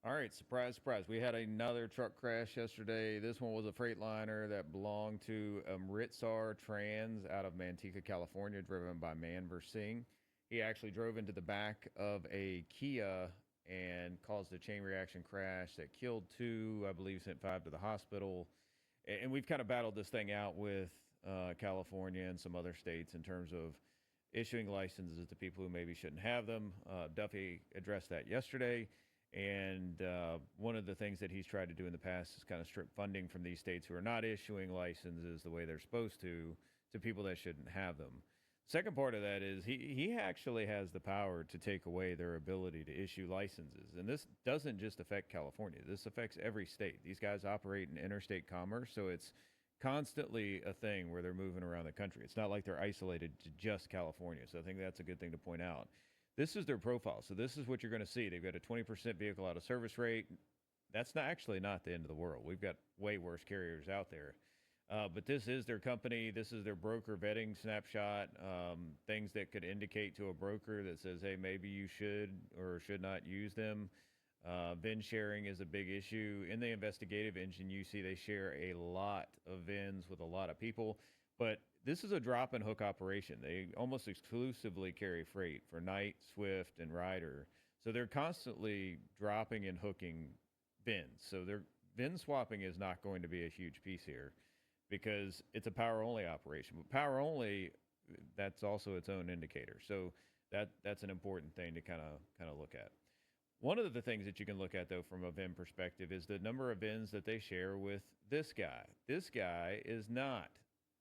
All right, surprise, surprise. We had another truck crash yesterday. This one was a Freightliner that belonged to Amritsar Trans out of Manteca, California, driven by Manver Singh. He actually drove into the back of a Kia and caused a chain reaction crash that killed two, I believe, sent five to the hospital. And we've kind of battled this thing out with California and some other states in terms of issuing licenses to people who maybe shouldn't have them. Duffy addressed that yesterday. And one of the things that he's tried to do in the past is kind of strip funding from these states who are not issuing licenses the way they're supposed to people that shouldn't have them. Second part of that is he actually has the power to take away their ability to issue licenses. And this doesn't just affect California, this affects every state. These guys operate in interstate commerce, so it's constantly a thing where they're moving around the country. It's not like they're isolated to just California. So I think that's a good thing to point out. This is their profile. So this is what you're going to see. They've got a 20% vehicle out of service rate. That's not actually not the end of the world. We've got way worse carriers out there. But this is their company. This is their broker vetting snapshot. Things that could indicate to a broker that says, hey, maybe you should or should not use them. VIN sharing is a big issue. In the investigative engine, you see they share a lot of VINs with a lot of people. But this is a drop and hook operation. They almost exclusively carry freight for Knight, Swift, and Ryder. So they're constantly dropping and hooking VINs. So their VIN swapping is not going to be a huge piece here because it's a power only operation. But power only, that's also its own indicator. So that's an important thing to kind of look at. One of the things that you can look at, though, from a VIN perspective is the number of VINs that they share with this guy. This guy is not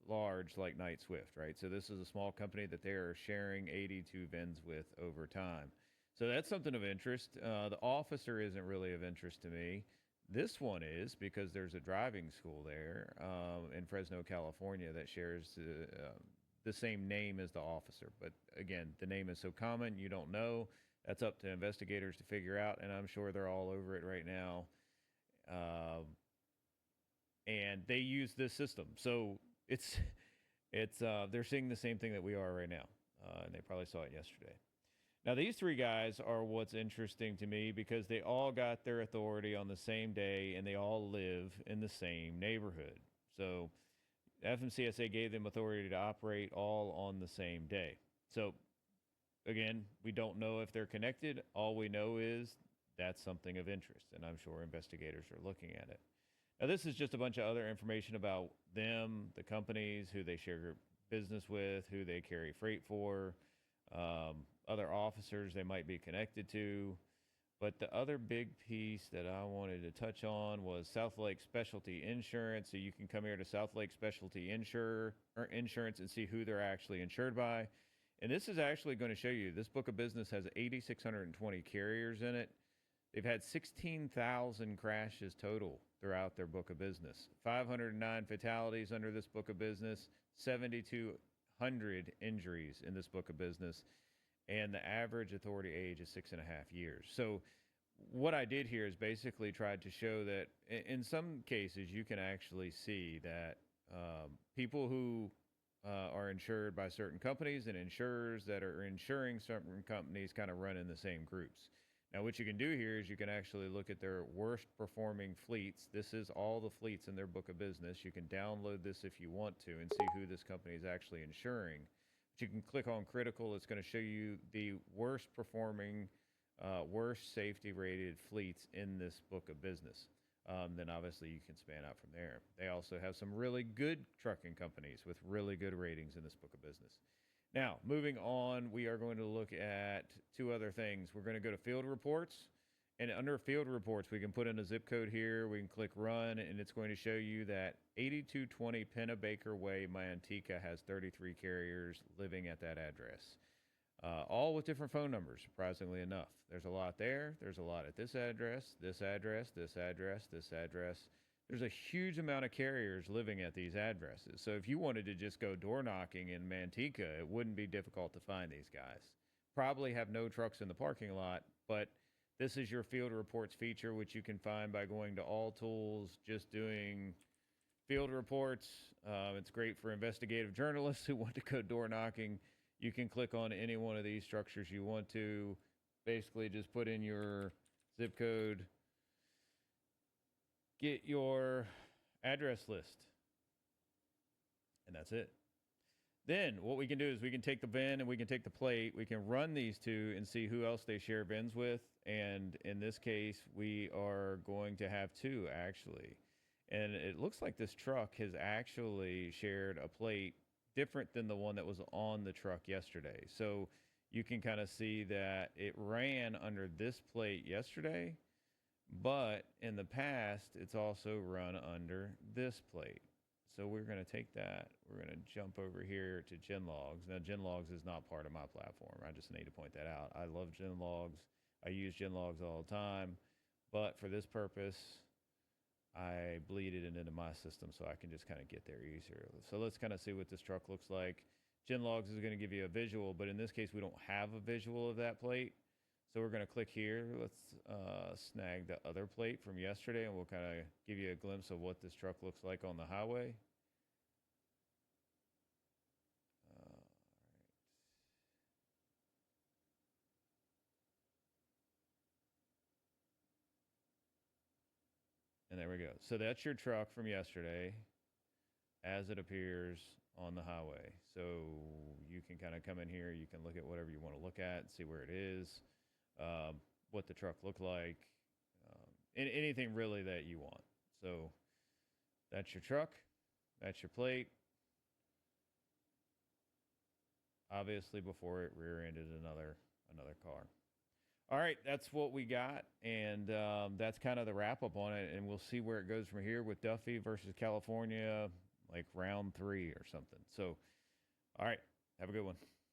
large like Knight Swift, right? So this is a small company that they are sharing 82 VINs with over time. So that's something of interest. The officer isn't really of interest to me. This one is because there's a driving school there in Fresno, California that shares the same name as the officer. But again, the name is so common, you don't know. That's up to investigators to figure out, and I'm sure they're all over it right now. And they use this system. So it's they're seeing the same thing that we are right now, and they probably saw it yesterday. Now, these three guys are what's interesting to me because they all got their authority on the same day, and they all live in the same neighborhood. So FMCSA gave them authority to operate all on the same day. So again, we don't know if they're connected. All we know is that's something of interest, and I'm sure investigators are looking at it. Now, this is just a bunch of other information about them, the companies, who they share business with, who they carry freight for, other officers they might be connected to. But the other big piece that I wanted to touch on was South Lake Specialty Insurance. So you can come here to South Lake Specialty Insurance and see who they're actually insured by. And this is actually going to show you this book of business has 8,620 carriers in it. They've had 16,000 crashes total throughout their book of business. 509 fatalities under this book of business, 7,200 injuries in this book of business, and the average authority age is 6.5 years. So what I did here is basically tried to show that in some cases you can actually see that people who are insured by certain companies and insurers that are insuring certain companies kind of run in the same groups. Now, what you can do here is you can actually look at their worst performing fleets. This is all the fleets in their book of business. You can download this if you want to and see who this company is actually insuring. But you can click on critical. It's going to show you the worst performing, worst safety rated fleets in this book of business. Then obviously you can span out from there. They also have some really good trucking companies with really good ratings in this book of business. Now, moving on, we are going to look at two other things. We're going to go to field reports, and under field reports, we can put in a zip code here. We can click run, and it's going to show you that 8220 Pennebaker Way, Manteca, has 33 carriers living at that address, all with different phone numbers, surprisingly enough. There's a lot there. There's a lot at this address, this address, this address, this address. There's a huge amount of carriers living at these addresses. So if you wanted to just go door knocking in Manteca, it wouldn't be difficult to find these guys. Probably have no trucks in the parking lot, but this is your field reports feature, which you can find by going to all tools, just doing field reports. It's great for investigative journalists who want to go door knocking. You can click on any one of these structures you want to. Basically, just put in your zip code, get your address list, and that's it. Then what we can do is we can take the VIN and we can take the plate. We can run these two and see who else they share VINs with. And in this case, we are going to have two, actually. And it looks like this truck has actually shared a plate different than the one that was on the truck yesterday. So you can kind of see that it ran under this plate yesterday, but in the past, it's also run under this plate. So we're going to take that. We're going to jump over here to GenLogs. Now, GenLogs is not part of my platform. I just need to point that out. I love GenLogs. I use GenLogs all the time. But for this purpose, I bleed it into my system so I can just kind of get there easier. So let's kind of see what this truck looks like. GenLogs is going to give you a visual, but in this case, we don't have a visual of that plate. So we're going to click here. Let's snag the other plate from yesterday, and we'll kind of give you a glimpse of what this truck looks like on the highway. And there we go. So that's your truck from yesterday as it appears on the highway. So you can kind of come in here. You can look at whatever you want to look at, see where it is, what the truck looked like, anything really that you want. So that's your truck. That's your plate. Obviously, before it rear-ended another car. All right, that's what we got, and that's kind of the wrap-up on it, and we'll see where it goes from here with Duffy versus California, like round 3 or something. So, all right, have a good one.